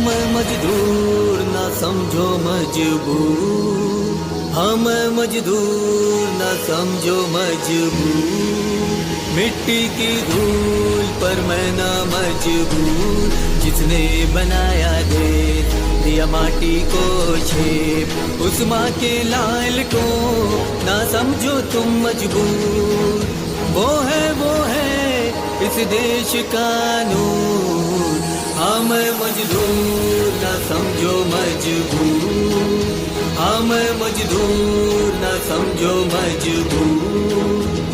मजदूर ना समझो मजबूर, हम मजदूर ना समझो मजबूर। मिट्टी की धूल पर मैं ना मजबूर, जिसने बनाया देश दिया माटी को छेप, उस माँ के लाल को ना समझो तुम मजबूर। वो है इस देश का नूर, हम मजदूर ना समझो मजबूर, हम मजदूर ना समझो मजबूर।